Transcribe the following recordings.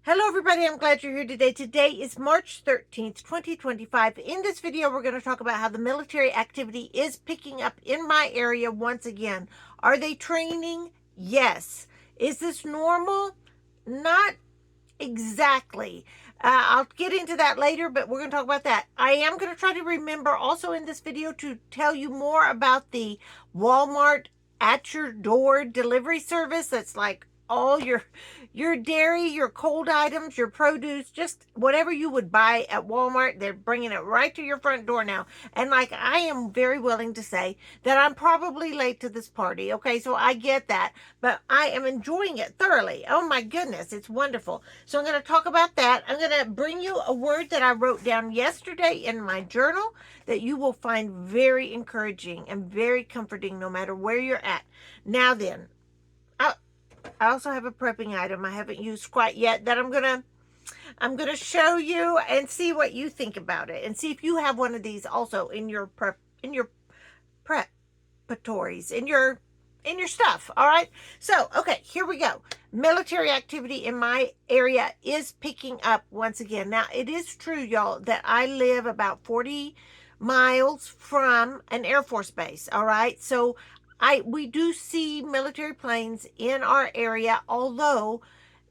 Hello everybody, I'm glad you're here today. Today is March 13th, 2025. In this video, we're going to talk about how the military activity is picking up in my area once again. Are they training? Yes. Is this normal? Not exactly. I'll get into that later, but we're going to talk about that. I am going to try to remember also in this video to tell you more about the Walmart at your door delivery service. That's like all your dairy, your cold items, your produce, just whatever you would buy at Walmart, they're bringing it right to your front door now. And like, I am very willing to say that I'm probably late to this party. Okay, so I get that, but I am enjoying it thoroughly. Oh my goodness, it's wonderful. So I'm going to talk about that. I'm going to bring you a word that I wrote down yesterday in my journal that you will find very encouraging and very comforting no matter where you're at. Now then, I also have a prepping item I haven't used quite yet that I'm gonna show you and see what you think about it, and see if you have one of these also in your preparatories, in your stuff. All right. So, okay, here we go. Military activity in my area is picking up once again. Now, it is true, y'all, that I live about 40 miles from an Air Force base. All right. So we do see military planes in our area, although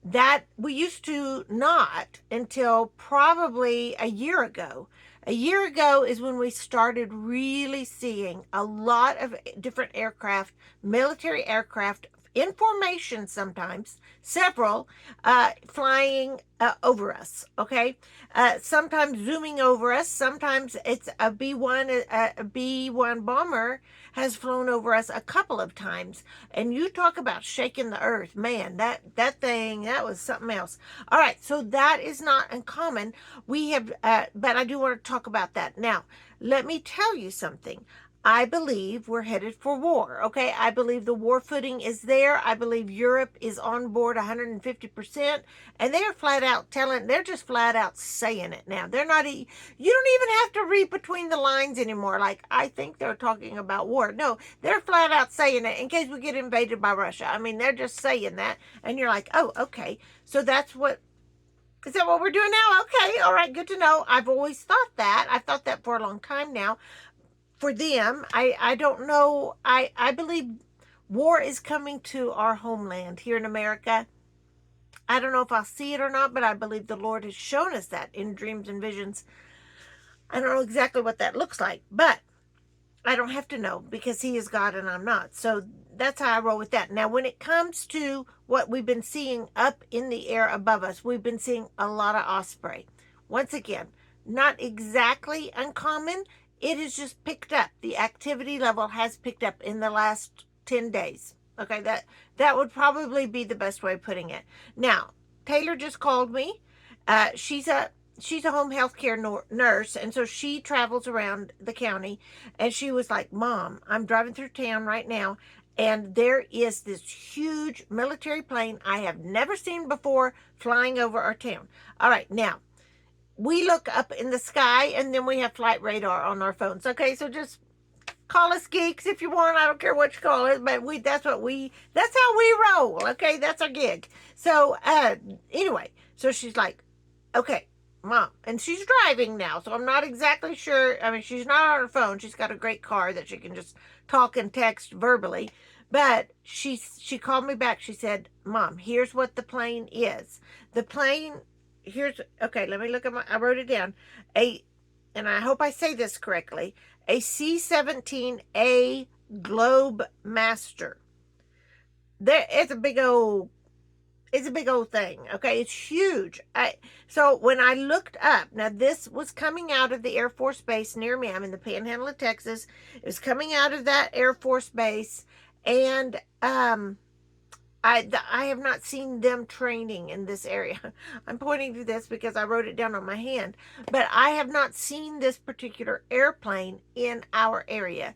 that we used to not until probably a year ago. A year ago is when we started really seeing a lot of different aircraft, military aircraft, in formation sometimes, several, flying over us, okay? Sometimes zooming over us. Sometimes it's a B-1 bomber has flown over us a couple of times. And you talk about shaking the earth. Man, that thing, that was something else. All right, so that is not uncommon. We have, but I do want to talk about that. Now, let me tell you something. I believe we're headed for war, okay? I believe the war footing is there. I believe Europe is on board 150%, and they're flat out they're just flat out saying it now. They're not, you don't even have to read between the lines anymore. Like, I think they're talking about war. No, they're flat out saying it in case we get invaded by Russia. I mean, they're just saying that, and you're like, oh, okay. So is that what we're doing now? Okay, all right, good to know. I've always thought that. I've thought that for a long time now. For them, I don't know. I believe war is coming to our homeland here in America. I don't know if I'll see it or not, but I believe the Lord has shown us that in dreams and visions. I don't know exactly what that looks like, but I don't have to know because He is God and I'm not. So that's how I roll with that. Now, when it comes to what we've been seeing up in the air above us, we've been seeing a lot of osprey. Once again, not exactly uncommon. It has just picked up. The activity level has picked up in the last 10 days. Okay, that would probably be the best way of putting it. Now, Taylor just called me. She's a home health care nurse, and so she travels around the county, and she was like, Mom, I'm driving through town right now, and there is this huge military plane I have never seen before flying over our town. All right, now, we look up in the sky, and then we have flight radar on our phones. Okay, so just call us geeks if you want. I don't care what you call it, but that's how we roll. Okay, that's our gig. So anyway, so she's like, okay, Mom, and she's driving now, so I'm not exactly sure. I mean, she's not on her phone. She's got a great car that she can just talk and text verbally. But she called me back. She said, Mom, here's what the plane is. The plane, okay, let me look at I wrote it down. And I hope I say this correctly, a C-17A Globe Master. It's a big old thing. Okay, it's huge. So when I looked up, now this was coming out of the Air Force Base near me. I'm in the Panhandle of Texas. It was coming out of that Air Force Base, and I have not seen them training in this area. I'm pointing to this because I wrote it down on my hand, but I have not seen this particular airplane in our area.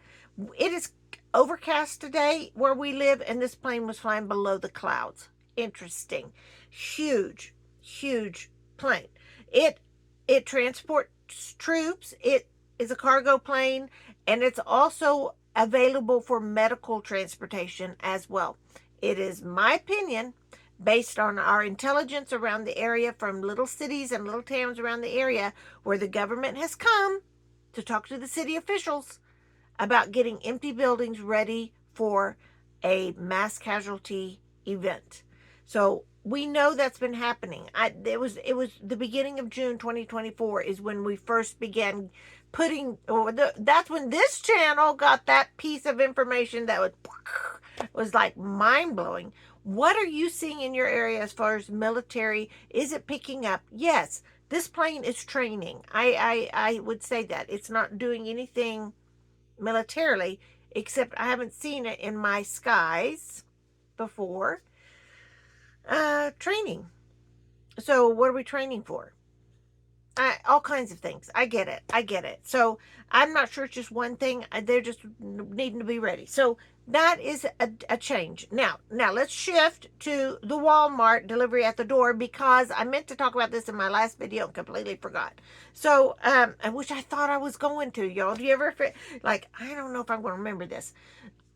It is overcast today where we live, and this plane was flying below the clouds. Interesting. Huge plane. It transports troops. It is a cargo plane, and it's also available for medical transportation as well. It is my opinion based on our intelligence around the area from little cities and little towns around the area where the government has come to talk to the city officials about getting empty buildings ready for a mass casualty event. So we know that's been happening. It was the beginning of June 2024 is when we first began putting, that's when this channel got that piece of information that was like mind blowing. What are you seeing in your area as far as military? Is it picking up? Yes, this plane is training. I would say that it's not doing anything militarily, except I haven't seen it in my skies before. Training. So what are we training for? All kinds of things. I get it. I get it. So I'm not sure it's just one thing. They're just needing to be ready. So that is a change. Now let's shift to the Walmart delivery at the door, because I meant to talk about this in my last video and completely forgot. So, which I thought I was going to, y'all. Do you ever, like, I don't know if I'm going to remember this.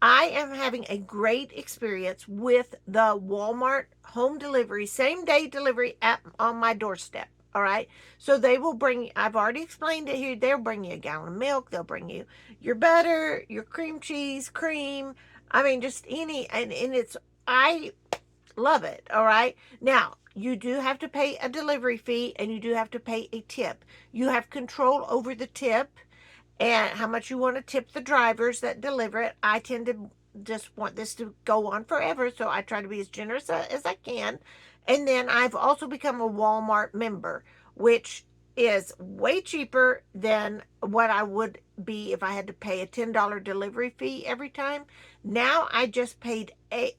I am having a great experience with the Walmart home delivery, same day delivery on my doorstep. All right. So they will bring, I've already explained it here. They'll bring you a gallon of milk. They'll bring you your butter, your cream cheese, cream. I mean, just any, and I love it. All right. Now, you do have to pay a delivery fee and you do have to pay a tip. You have control over the tip and how much you want to tip the drivers that deliver it. I tend to just want this to go on forever, so I try to be as generous as I can. And then I've also become a Walmart member, which is way cheaper than what I would be if I had to pay a $10 delivery fee every time. Now I just paid it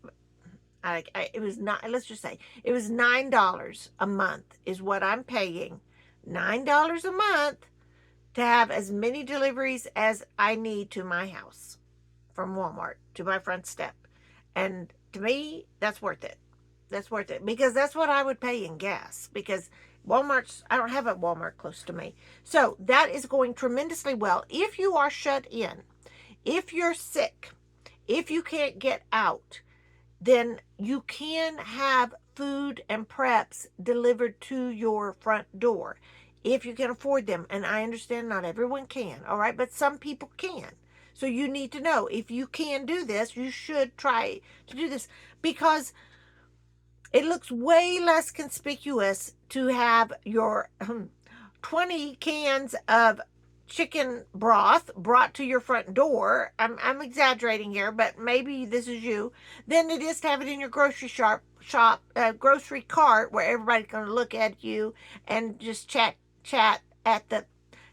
was not, let's just say it was $9 a month is what I'm paying. $9 a month to have as many deliveries as I need to my house from Walmart to my front step. And to me, that's worth it. That's worth it, because that's what I would pay in gas, because I don't have a Walmart close to me. So that is going tremendously well. If you are shut in, if you're sick, if you can't get out, then you can have food and preps delivered to your front door if you can afford them. And I understand not everyone can, all right, but some people can. So you need to know, if you can do this, you should try to do this, because it looks way less conspicuous to have your 20 cans of chicken broth brought to your front door. I'm exaggerating here, but maybe this is you. Than it is to have it in your grocery grocery cart, where everybody's going to look at you and just chat at the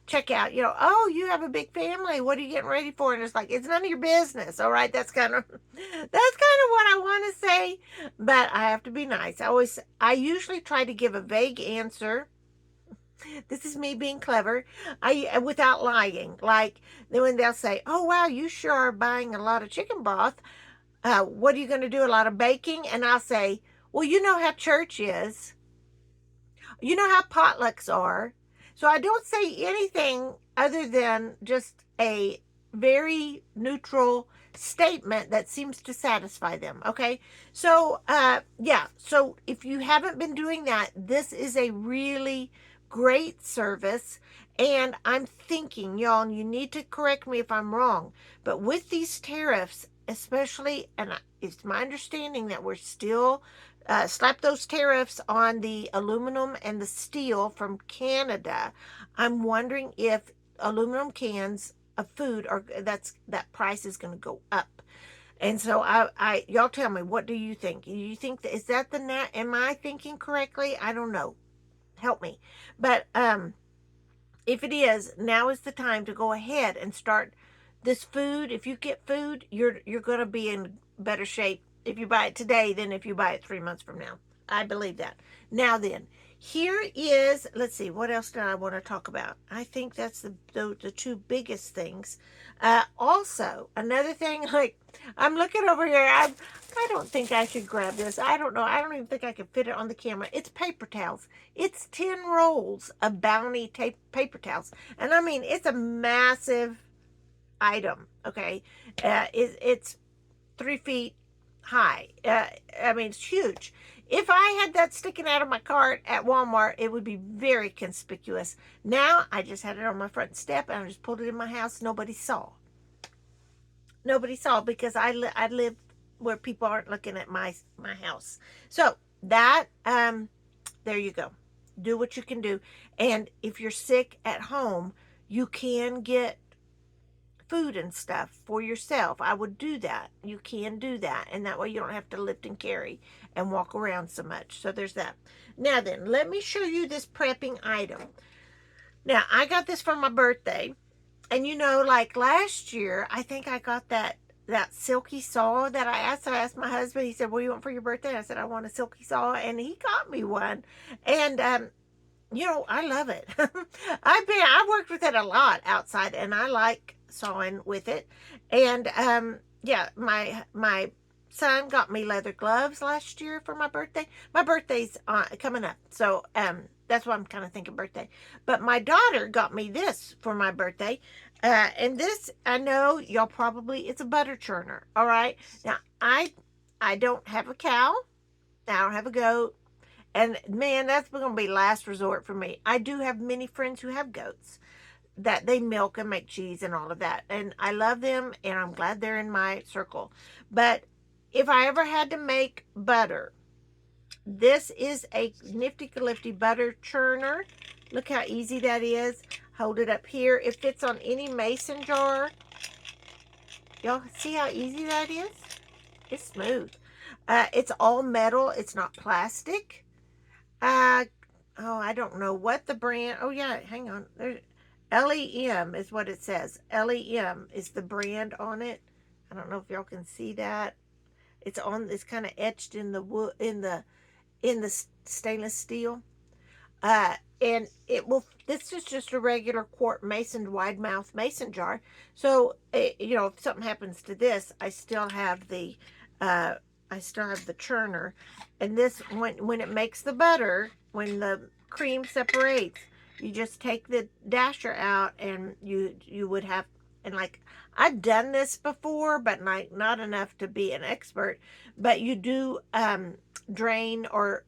checkout. Oh, you have a big family. What are you getting ready for? And it's like, it's none of your business. All right, that's kind of what I want to say, but I have to be nice. I usually try to give a vague answer. This is me being clever. Without lying. Like when they'll say, "Oh wow, you sure are buying a lot of chicken broth. What are you going to do? A lot of baking?" And I'll say, "Well, you know how church is. You know how potlucks are." So I don't say anything other than just a very neutral statement that seems to satisfy them. Okay. So, yeah. So if you haven't been doing that, this is a really great service. And I'm thinking, y'all, and you need to correct me if I'm wrong, but with these tariffs, especially, and it's my understanding that we're still slap those tariffs on the aluminum and the steel from Canada. I'm wondering if aluminum cans of food that price is going to go up. And so y'all tell me, what do you think? Do you think is that am I thinking correctly? I don't know. Help me. But if it is, now is the time to go ahead and start this food. If you get food, you're going to be in better shape if you buy it today than if you buy it 3 months from now. I believe that. Now then, here is, let's see, what else do I want to talk about? I think that's the two biggest things. Also, another thing, like, I'm looking over here. I don't think I should grab this. I don't know. I don't even think I can fit it on the camera. It's paper towels. It's 10 rolls of Bounty paper towels. And I mean, it's a massive item, okay? It's 3 feet high. I mean, it's huge. If I had that sticking out of my cart at Walmart, it would be very conspicuous. Now, I just had it on my front step and I just pulled it in my house. Nobody saw. Nobody saw because I live where people aren't looking at my house. So that there you go. Do what you can do. And if you're sick at home, you can get food and stuff for yourself. I would do that. You can do that. And that way you don't have to lift and carry and walk around so much. So there's that. Now then, let me show you this prepping item. Now, I got this for my birthday. And you know, like last year, I think I got that silky saw that I asked. I asked my husband. He said, "What do you want for your birthday?" I said, "I want a silky saw," and he got me one. And you know, I love it. I worked with it a lot outside, and I like sawing with it. And yeah, my son got me leather gloves last year for my birthday. My birthday's coming up, so that's why I'm kind of thinking birthday. But my daughter got me this for my birthday. And this, I know y'all probably, it's a butter churner. All right. Now, I don't have a cow. I don't have a goat. And man, that's going to be last resort for me. I do have many friends who have goats that they milk and make cheese and all of that. And I love them and I'm glad they're in my circle. But if I ever had to make butter, this is a nifty-lifty butter churner. Look how easy that is. Hold it up here. It fits on any mason jar. Y'all see how easy that is? It's smooth. It's all metal. It's not plastic. Oh, I don't know what the brand. Oh, yeah, hang on. There's LEM is what it says. LEM is the brand on it. I don't know if y'all can see that. It's kind of etched in the wood, in the stainless steel. And this is just a regular quart mason, wide mouth mason jar. So, you know, if something happens to this, I still have the churner. And this, when it makes the butter, when the cream separates, you just take the dasher out and you would have, and like, I've done this before, but not enough to be an expert, but you do drain, or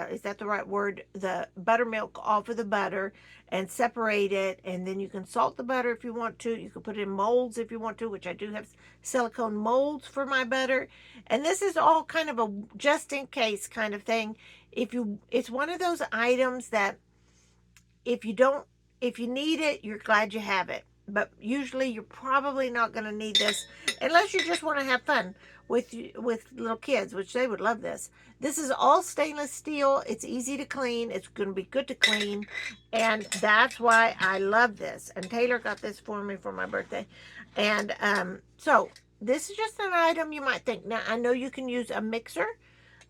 is that the right word, the buttermilk off of the butter and separate it, and then you can salt the butter if you want to. You can put it in molds if you want to, which I do have silicone molds for my butter. And this is all kind of a just in case kind of thing. It's one of those items that if you need it, you're glad you have it. But usually you're probably not going to need this unless you just want to have fun with little kids, which they would love this. This is all stainless steel. It's easy to clean. It's going to be good to clean. And that's why I love this. And Taylor got this for me for my birthday. And so this is just an item you might think. Now, I know you can use a mixer,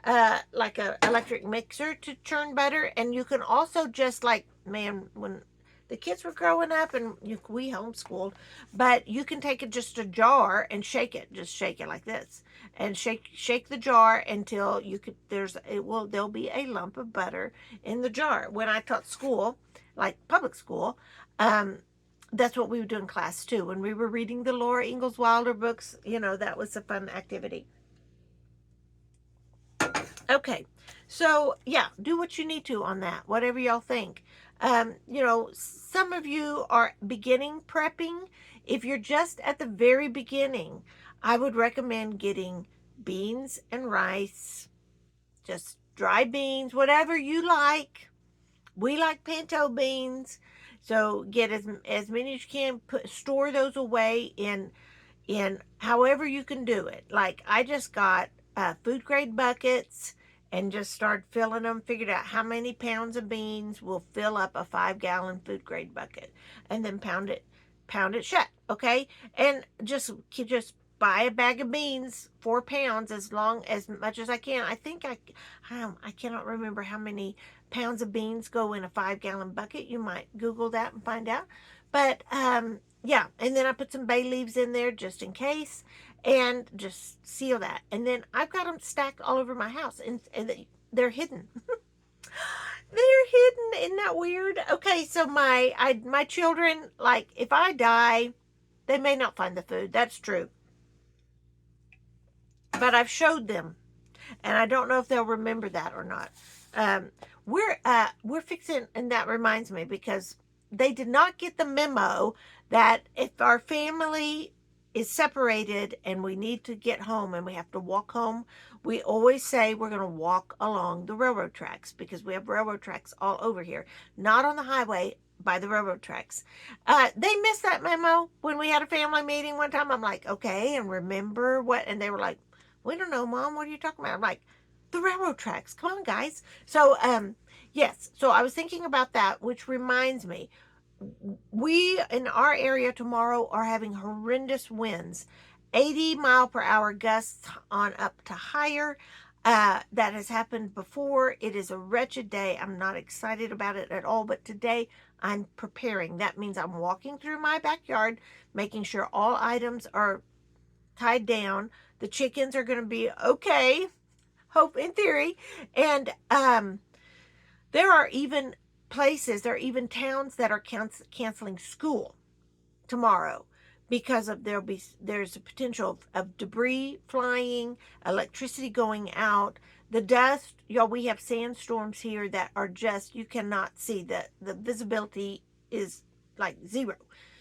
like an electric mixer to churn butter. And you can also just like, man, when the kids were growing up and we homeschooled, but you can take just a jar and shake it. Just shake it like this and shake the jar until there'll be a lump of butter in the jar. When I taught school, like public school, that's what we would do in class too. When we were reading the Laura Ingalls Wilder books, you know, that was a fun activity. Okay, so yeah, do what you need to on that, whatever y'all think. You know, some of you are beginning prepping. If you're just at the very beginning, I would recommend getting beans and rice, just dry beans, whatever you like. We like pinto beans, so get as many as you can. Store those away in however you can do it. Like I just got food grade buckets and just started filling them. Figured out how many pounds of beans will fill up a 5-gallon food grade bucket, and then pound it shut. Okay, and just buy a bag of beans, 4 pounds, as much as I can. I think I cannot remember how many pounds of beans go in a 5-gallon bucket. You might Google that and find out. But yeah, and then I put some bay leaves in there just in case, and just seal that. And then I've got them stacked all over my house, and they're hidden. They're hidden. Isn't that weird? Okay, so my children, like, if I die, they may not find the food. That's true. but I've showed them, and I don't know if they'll remember that or not. Um, we're fixing, and that reminds me, because they did not get the memo that if our family is separated and we need to get home and we have to walk home, we always say we're going to walk along the railroad tracks, because we have railroad tracks all over here, not on the highway, by the railroad tracks. They missed that memo when we had a family meeting one time. I'm like, okay, and remember what? And they were like, we don't know, Mom. What are you talking about? I'm like, the railroad tracks. Come on, guys. So, yes. So I was thinking about that, which reminds me, we in our area tomorrow are having horrendous winds, 80-mile-per-hour gusts on up to higher. That has happened before. It is a wretched day. I'm not excited about it at all, but today I'm preparing. That means I'm walking through my backyard, making sure all items are tied down. The chickens are going to be okay, hope in theory. And there are even there are even towns that are canceling school tomorrow, because of there's a potential of debris flying, electricity going out, the dust. Y'all, we have sandstorms here that are just, you cannot see, the visibility is like zero.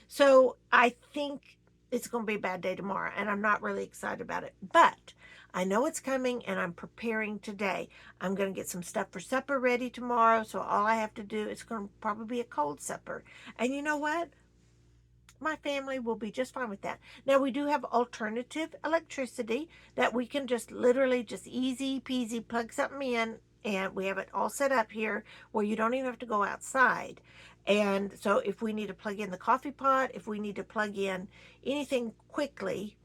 So I think it's going to be a bad day tomorrow, and I'm not really excited about it, but I know it's coming, and I'm preparing today. I'm going to get some stuff for supper ready tomorrow, so all I have to do, it's going to probably be a cold supper. And you know what? My family will be just fine with that. Now, we do have alternative electricity that we can just literally just easy peasy plug something in, and we have it all set up here where you don't even have to go outside. And so if we need to plug in the coffee pot, if we need to plug in anything quickly,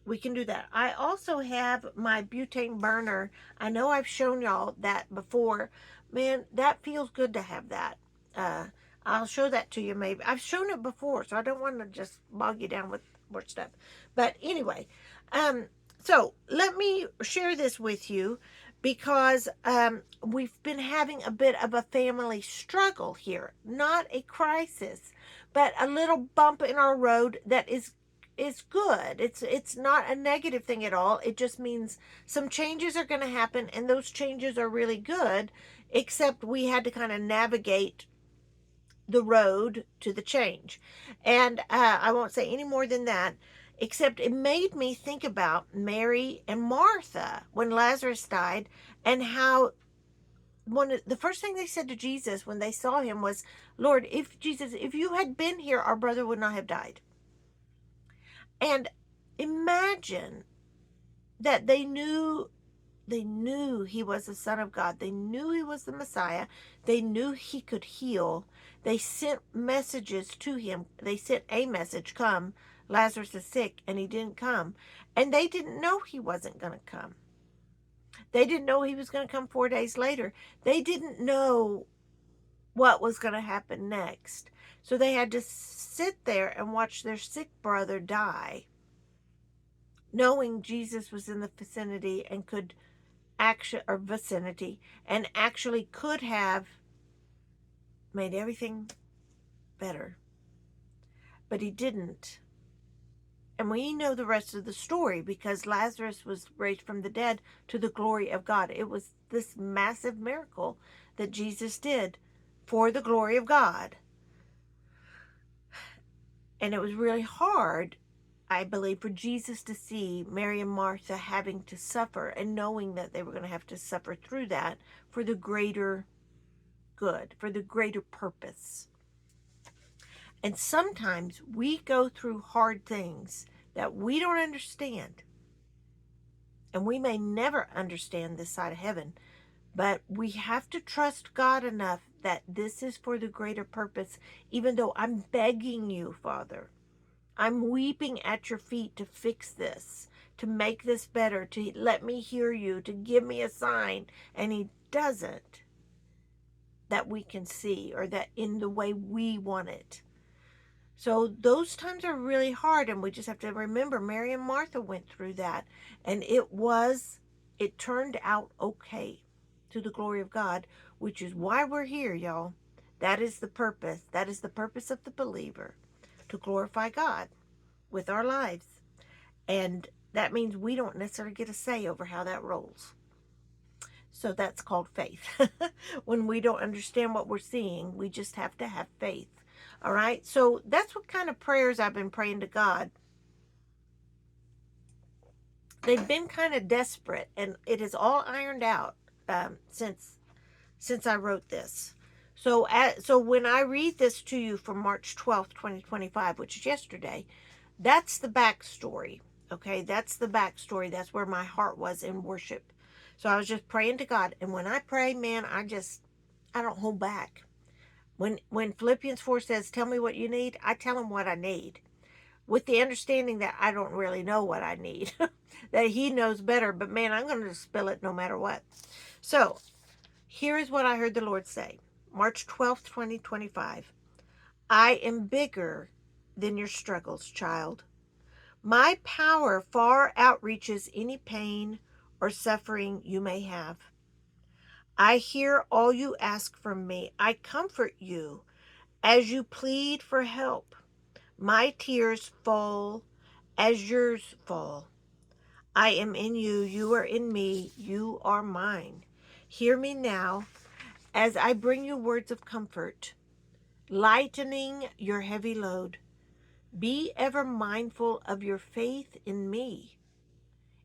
we can do that. I also have my butane burner. I know I've shown y'all that before. Man, that feels good to have that. Uh, I'll show that to you maybe. I've shown it before, so I don't want to just bog you down with more stuff. But anyway, um, so let me share this with you, because we've been having a bit of a family struggle here. Not a crisis, but a little bump in our road that is good. It's not a negative thing at all. It just means some changes are going to happen, and those changes are really good, except we had to kind of navigate the road to the change. And I won't say any more than that, except it made me think about Mary and Martha when Lazarus died, and how the first thing they said to Jesus when they saw him was, Lord, if you had been here, our brother would not have died. And imagine that they knew he was the Son of God. They knew he was the Messiah. They knew he could heal. They sent messages to him. They sent a message, come, Lazarus is sick, and he didn't come. And they didn't know he wasn't going to come. They didn't know he was going to come 4 days later. They didn't know what was going to happen next. So they had to sit there and watch their sick brother die, knowing Jesus was in the vicinity and could actually could have made everything better. But he didn't. And we know the rest of the story, because Lazarus was raised from the dead to the glory of God. It was this massive miracle that Jesus did for the glory of God. And it was really hard, I believe, for Jesus to see Mary and Martha having to suffer, and knowing that they were going to have to suffer through that for the greater good, for the greater purpose. And sometimes we go through hard things that we don't understand. And we may never understand this side of heaven, but we have to trust God enough that this is for the greater purpose, even though I'm begging you, Father. I'm weeping at your feet to fix this, to make this better, to let me hear you, to give me a sign. And he doesn't, that we can see, or that in the way we want it. So those times are really hard, and we just have to remember Mary and Martha went through that, and it turned out okay, to the glory of God, which is why we're here, y'all. That is the purpose. That is the purpose of the believer, to glorify God with our lives. And that means we don't necessarily get a say over how that rolls. So that's called faith. When we don't understand what we're seeing, we just have to have faith. All right. So that's what kind of prayers I've been praying to God. They've been kind of desperate, and it is all ironed out since I wrote this. So when I read this to you from March 12th, 2025, which is yesterday, that's the backstory. Okay, that's the backstory. That's where my heart was in worship. So I was just praying to God, and when I pray, man, I don't hold back. When Philippians 4 says, "Tell me what you need," I tell him what I need, with the understanding that I don't really know what I need, that he knows better. But man, I'm going to spill it no matter what. So here is what I heard the Lord say, March 12th, 2025. I am bigger than your struggles, child. My power far outreaches any pain or suffering you may have. I hear all you ask from me. I comfort you as you plead for help. My tears fall as yours fall. I am in you. You are in me. You are mine. Hear me now as I bring you words of comfort, lightening your heavy load. Be ever mindful of your faith in me.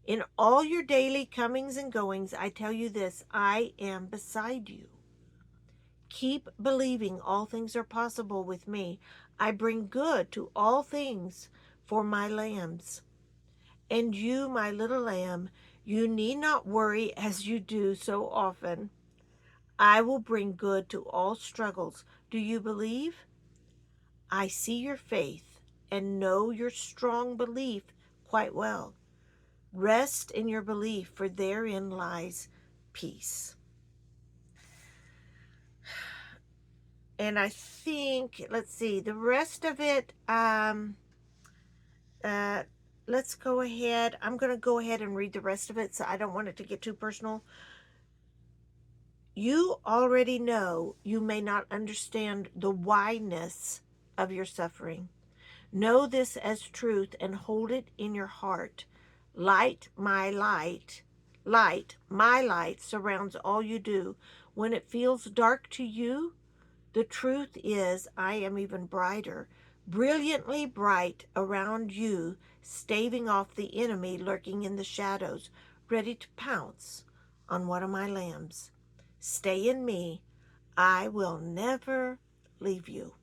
In all your daily comings and goings, I tell you this, I am beside you. Keep believing all things are possible with me. I bring good to all things for my lambs. And you, my little lamb, you need not worry as you do so often. I will bring good to all struggles. Do you believe? I see your faith and know your strong belief quite well. Rest in your belief, for therein lies peace. And I think, let's see, the rest of it, let's go ahead. I'm going to go ahead and read the rest of it, so I don't want it to get too personal. You already know you may not understand the whyness of your suffering. Know this as truth and hold it in your heart. Light, my light surrounds all you do. When it feels dark to you, the truth is I am even brighter, brilliantly bright around you, staving off the enemy lurking in the shadows, ready to pounce on one of my lambs. Stay in me. I will never leave you.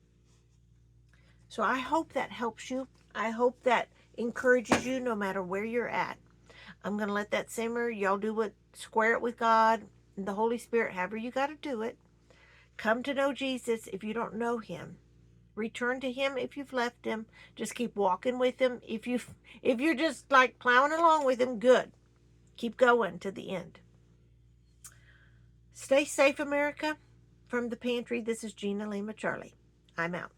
So I hope that helps you. I hope that encourages you no matter where you're at. I'm going to let that simmer. Y'all do what, square it with God and the Holy Spirit, however you got to do it. Come to know Jesus if you don't know him. Return to him if you've left him. Just keep walking with him. If you're just like plowing along with him, good. Keep going to the end. Stay safe, America. From the pantry, this is Gina Lima Charlie. I'm out.